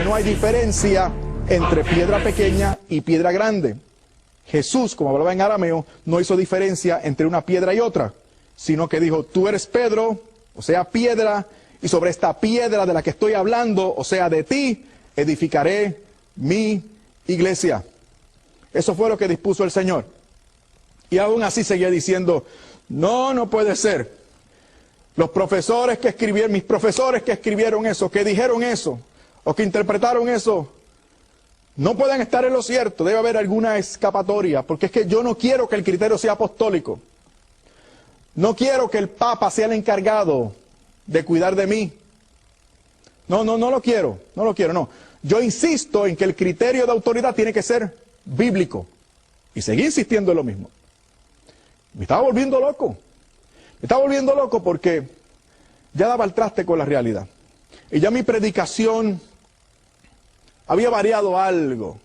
no hay diferencia entre piedra pequeña y piedra grande. Jesús, como hablaba en arameo, no hizo diferencia entre una piedra y otra, sino que dijo, tú eres Pedro, o sea, piedra, y sobre esta piedra de la que estoy hablando, o sea, de ti, edificaré mi iglesia. Eso fue lo que dispuso el Señor. Y aún así seguía diciendo, no, no puede ser. Los profesores que escribieron, mis profesores que escribieron eso, que dijeron eso, o que interpretaron eso, no pueden estar en lo cierto, debe haber alguna escapatoria, porque es que yo no quiero que el criterio sea apostólico. No quiero que el Papa sea el encargado de cuidar de mí. No lo quiero, no. Yo insisto en que el criterio de autoridad tiene que ser bíblico. Y seguí insistiendo en lo mismo. Me estaba volviendo loco. Me estaba volviendo loco porque ya daba el traste con la realidad. Y ya mi predicación había variado algo.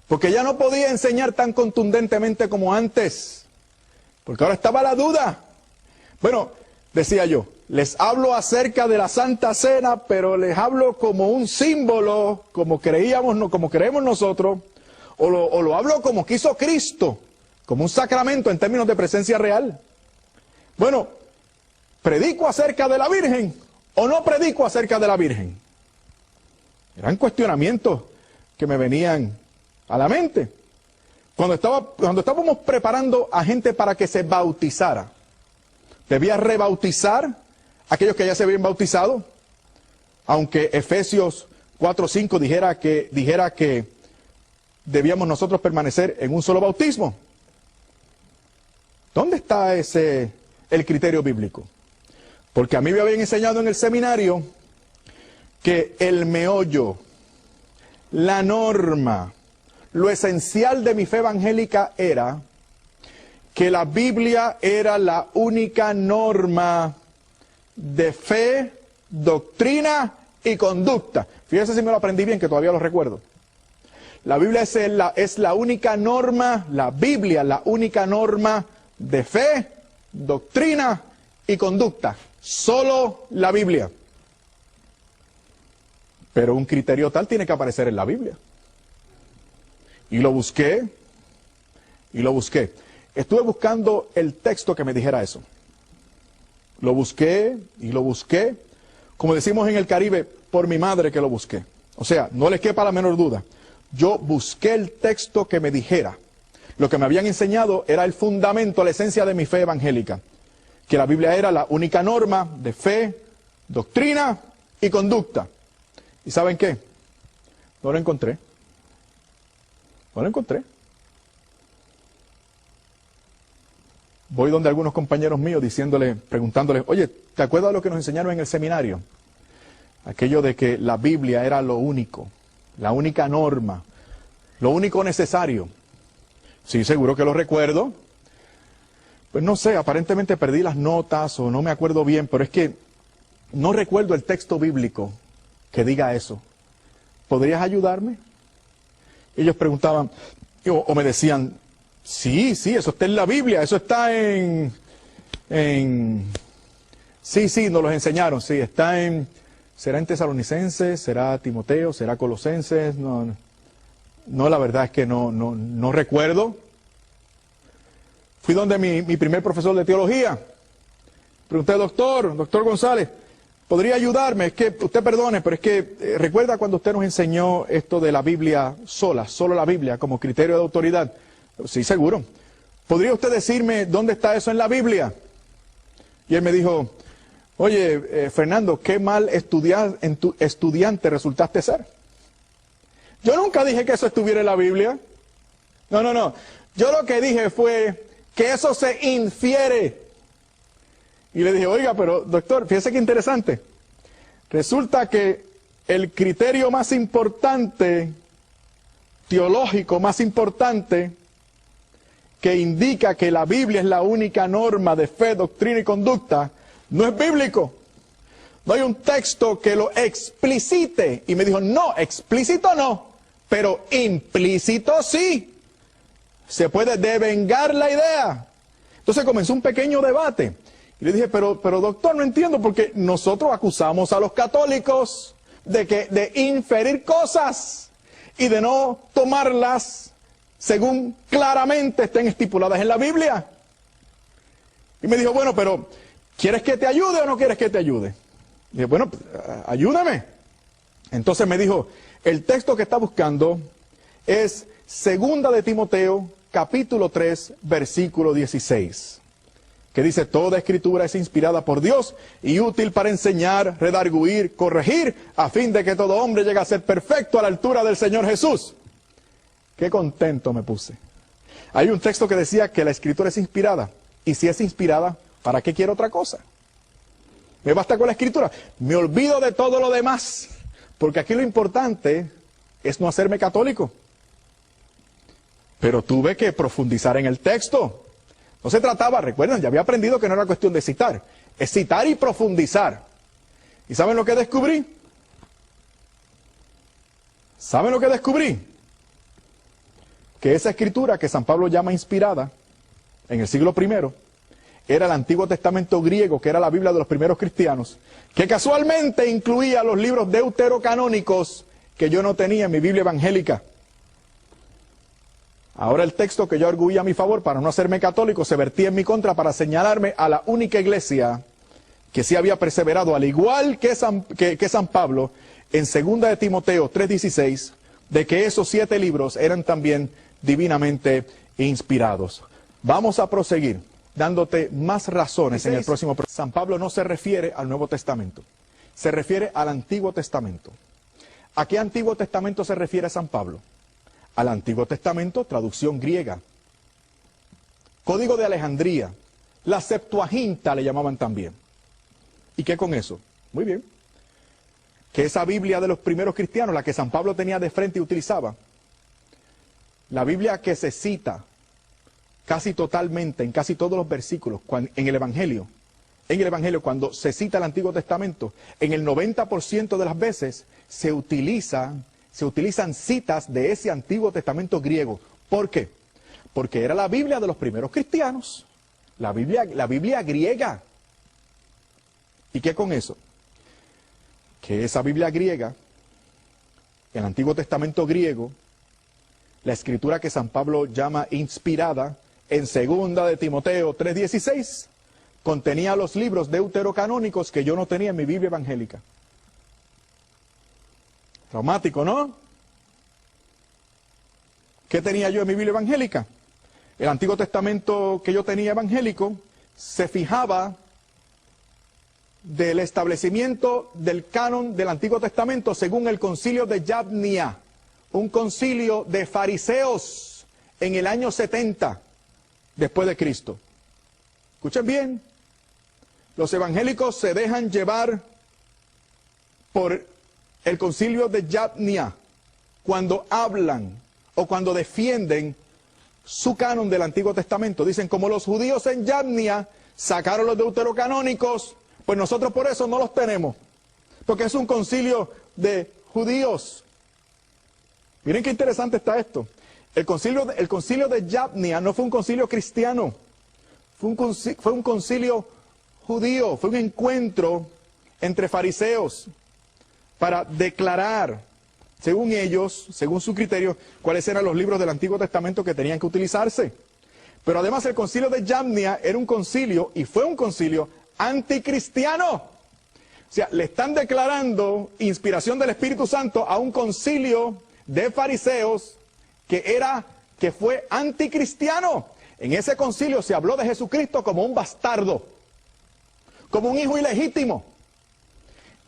Porque ya no podía enseñar tan contundentemente como antes. Porque ahora estaba la duda. Bueno, decía yo, les hablo acerca de la Santa Cena, pero les hablo como un símbolo, como creemos nosotros, o lo hablo como quiso Cristo, como un sacramento en términos de presencia real. Bueno, ¿predico acerca de la Virgen o no predico acerca de la Virgen? Eran cuestionamientos que me venían a la mente. Cuando estábamos preparando a gente para que se bautizara, ¿debía rebautizar a aquellos que ya se habían bautizado? Aunque Efesios 4:5 dijera que debíamos nosotros permanecer en un solo bautismo. ¿Dónde está el criterio bíblico? Porque a mí me habían enseñado en el seminario que el meollo, la norma, lo esencial de mi fe evangélica era que la Biblia era la única norma de fe, doctrina y conducta. Fíjese si me lo aprendí bien, que todavía lo recuerdo. La Biblia es la única norma, la Biblia, la única norma de fe, doctrina y conducta. Solo la Biblia. Pero un criterio tal tiene que aparecer en la Biblia. Y lo busqué, Estuve buscando el texto que me dijera eso. Lo busqué y lo busqué. Como decimos en el Caribe, por mi madre que lo busqué. O sea, no les quepa la menor duda. Yo busqué el texto que me dijera. Lo que me habían enseñado era el fundamento, la esencia de mi fe evangélica. Que la Biblia era la única norma de fe, doctrina y conducta. ¿Y saben qué? No lo encontré. No lo encontré. Voy donde algunos compañeros míos preguntándoles, oye, ¿te acuerdas de lo que nos enseñaron en el seminario? Aquello de que la Biblia era lo único, la única norma, lo único necesario. Sí, seguro que lo recuerdo. Pues no sé, aparentemente perdí las notas o no me acuerdo bien, pero es que no recuerdo el texto bíblico que diga eso. ¿Podrías ayudarme? Ellos preguntaban, o me decían, sí, eso está en la Biblia, eso está Sí, nos los enseñaron, sí, está ¿será en Tesalonicenses, será Timoteo, será Colosenses? No, la verdad es que no recuerdo. Fui donde mi primer profesor de teología. Pregunté, doctor González, ¿podría ayudarme? Es que, usted perdone, pero es que recuerda cuando usted nos enseñó esto de la Biblia solo la Biblia como criterio de autoridad. Sí, seguro. ¿Podría usted decirme dónde está eso en la Biblia? Y él me dijo, oye, Fernando, qué mal estudiante resultaste ser. Yo nunca dije que eso estuviera en la Biblia. No. Yo lo que dije fue que eso se infiere. Y le dije, oiga, pero doctor, fíjese qué interesante. Resulta que el criterio más importante, teológico más importante, que indica que la Biblia es la única norma de fe, doctrina y conducta, no es bíblico. No hay un texto que lo explicite. Y me dijo, no, explícito no, pero implícito sí. Se puede devengar la idea. Entonces comenzó un pequeño debate. Y le dije, pero doctor, no entiendo, porque nosotros acusamos a los católicos. de inferir cosas y de no tomarlas según claramente estén estipuladas en la Biblia. Y me dijo, bueno, pero ¿quieres que te ayude o no quieres que te ayude? Y dije, bueno, ayúdame. Entonces me dijo, el texto que está buscando es 2 de Timoteo, capítulo 3, versículo 16. Que dice, toda escritura es inspirada por Dios y útil para enseñar, redarguir, corregir, a fin de que todo hombre llegue a ser perfecto a la altura del Señor Jesús. Qué contento me puse. Hay un texto que decía que la escritura es inspirada. Y si es inspirada, ¿para qué quiero otra cosa? Me basta con la escritura. Me olvido de todo lo demás. Porque aquí lo importante es no hacerme católico. Pero tuve que profundizar en el texto. No se trataba, recuerden, ya había aprendido que no era cuestión de citar. Es citar y profundizar. ¿Y saben lo que descubrí? ¿Saben lo que descubrí? Que esa escritura que San Pablo llama inspirada, en el siglo I, era el Antiguo Testamento griego, que era la Biblia de los primeros cristianos, que casualmente incluía los libros deuterocanónicos que yo no tenía en mi Biblia evangélica. Ahora el texto que yo arguía a mi favor para no hacerme católico se vertía en mi contra para señalarme a la única iglesia que sí había perseverado, al igual que San Pablo, en 2 de Timoteo 3:16, de que esos 7 libros eran también divinamente inspirados. Vamos a proseguir dándote más razones en el próximo programa. San Pablo no se refiere al Nuevo Testamento, se refiere al Antiguo Testamento. ¿A qué Antiguo Testamento se refiere San Pablo? Al Antiguo Testamento, traducción griega. Código de Alejandría, la Septuaginta le llamaban también. ¿Y qué con eso? Muy bien. Que esa Biblia de los primeros cristianos, la que San Pablo tenía de frente y utilizaba, la Biblia que se cita casi totalmente, en casi todos los versículos, en el Evangelio, cuando se cita el Antiguo Testamento, en el 90% de las veces se utilizan citas de ese Antiguo Testamento griego. ¿Por qué? Porque era la Biblia de los primeros cristianos, la Biblia griega. ¿Y qué con eso? Que esa Biblia griega, el Antiguo Testamento griego, la escritura que San Pablo llama inspirada, en 2 de Timoteo 3:16, contenía los libros deuterocanónicos que yo no tenía en mi Biblia evangélica. Traumático, ¿no? ¿Qué tenía yo en mi Biblia evangélica? El Antiguo Testamento que yo tenía evangélico se fijaba del establecimiento del canon del Antiguo Testamento según el concilio de Yabnia, un concilio de fariseos en el año 70 después de Cristo. Escuchen bien, los evangélicos se dejan llevar por el concilio de Yabnia cuando hablan o cuando defienden su canon del Antiguo Testamento. Dicen, como los judíos en Yabnia sacaron los deuterocanónicos, pues nosotros por eso no los tenemos, porque es un concilio de judíos. Miren qué interesante está esto. El concilio de Yabnia no fue un concilio cristiano, fue un concilio judío, fue un encuentro entre fariseos para declarar, según ellos, según su criterio, cuáles eran los libros del Antiguo Testamento que tenían que utilizarse. Pero además el concilio de Yabnia era un concilio, y fue un concilio anticristiano. O sea, le están declarando inspiración del Espíritu Santo a un concilio de fariseos que fue anticristiano. En ese concilio se habló de Jesucristo como un bastardo, como un hijo ilegítimo.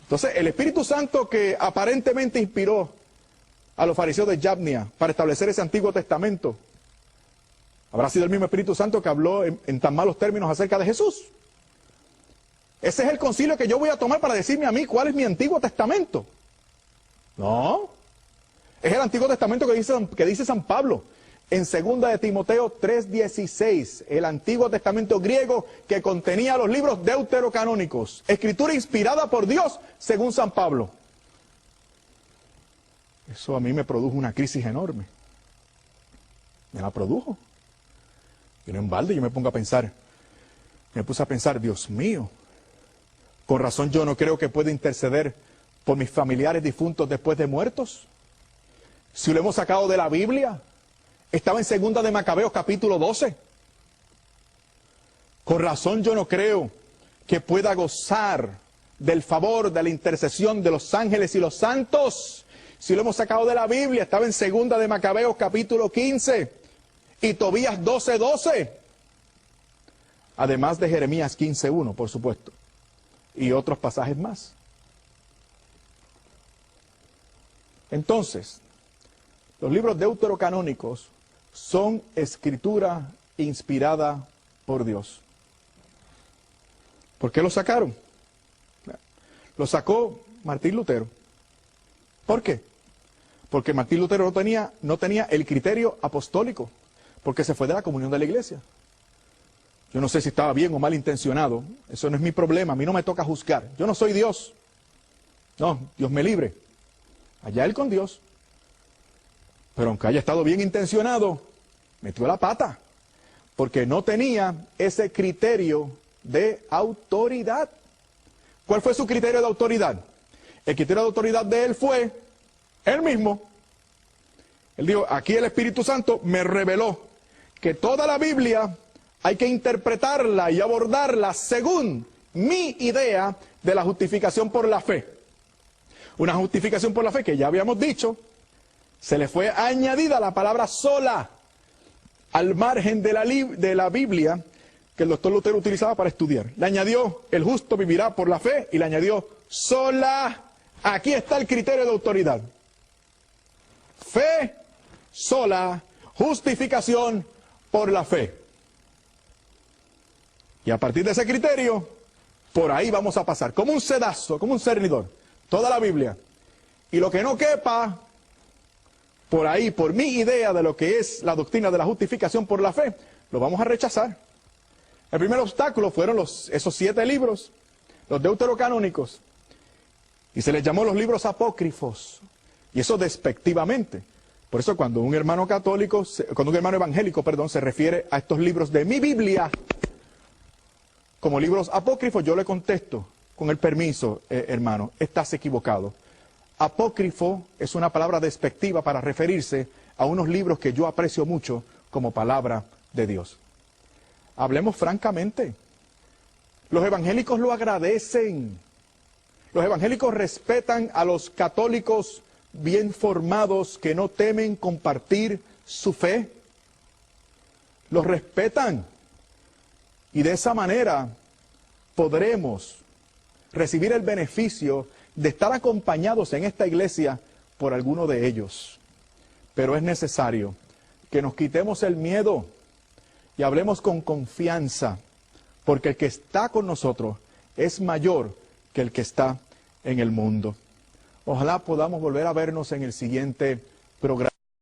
Entonces, el Espíritu Santo que aparentemente inspiró a los fariseos de Yabnia para establecer ese Antiguo Testamento, ¿habrá sido el mismo Espíritu Santo que habló en tan malos términos acerca de Jesús? Ese es el concilio que yo voy a tomar para decirme a mí cuál es mi Antiguo Testamento. No. Es el Antiguo Testamento que dice San Pablo en 2 de Timoteo 3:16, el Antiguo Testamento griego que contenía los libros deuterocanónicos, escritura inspirada por Dios según San Pablo. Eso a mí me produjo una crisis enorme. Me la produjo. Y no en balde yo me puse a pensar, Dios mío, con razón yo no creo que pueda interceder por mis familiares difuntos después de muertos. Si lo hemos sacado de la Biblia, estaba en 2 de Macabeos capítulo 12. Con razón yo no creo que pueda gozar del favor, de la intercesión de los ángeles y los santos. Si lo hemos sacado de la Biblia, estaba en 2 de Macabeos capítulo 15 y Tobías 12:12. Además de Jeremías 15:1, por supuesto, y otros pasajes más. Entonces, los libros deuterocanónicos son escritura inspirada por Dios. ¿Por qué los sacaron? Lo sacó Martín Lutero. ¿Por qué? Porque Martín Lutero no tenía el criterio apostólico, porque se fue de la comunión de la iglesia. Yo no sé si estaba bien o mal intencionado, eso no es mi problema, a mí no me toca juzgar. Yo no soy Dios. No, Dios me libre. Allá él con Dios. Pero aunque haya estado bien intencionado, metió la pata, porque no tenía ese criterio de autoridad. ¿Cuál fue su criterio de autoridad? El criterio de autoridad de él fue él mismo. Él dijo, aquí el Espíritu Santo me reveló que toda la Biblia hay que interpretarla y abordarla según mi idea de la justificación por la fe. Una justificación por la fe que ya habíamos dicho, se le fue añadida la palabra sola al margen de la Biblia que el doctor Lutero utilizaba para estudiar. Le añadió, el justo vivirá por la fe, y le añadió, sola. Aquí está el criterio de autoridad. Fe, sola, justificación por la fe. Y a partir de ese criterio, por ahí vamos a pasar, como un sedazo, como un cernidor, toda la Biblia. Y lo que no quepa, por ahí, por mi idea de lo que es la doctrina de la justificación por la fe, lo vamos a rechazar. El primer obstáculo fueron esos 7 libros, los deuterocanónicos, y se les llamó los libros apócrifos, y eso despectivamente. Por eso cuando un hermano evangélico, se refiere a estos libros de mi Biblia como libros apócrifos, yo le contesto, con el permiso, hermano, estás equivocado. Apócrifo es una palabra despectiva para referirse a unos libros que yo aprecio mucho como palabra de Dios. Hablemos francamente. Los evangélicos lo agradecen. Los evangélicos respetan a los católicos bien formados que no temen compartir su fe. Los respetan. Y de esa manera podremos recibir el beneficio de estar acompañados en esta iglesia por alguno de ellos. Pero es necesario que nos quitemos el miedo y hablemos con confianza, porque el que está con nosotros es mayor que el que está en el mundo. Ojalá podamos volver a vernos en el siguiente programa.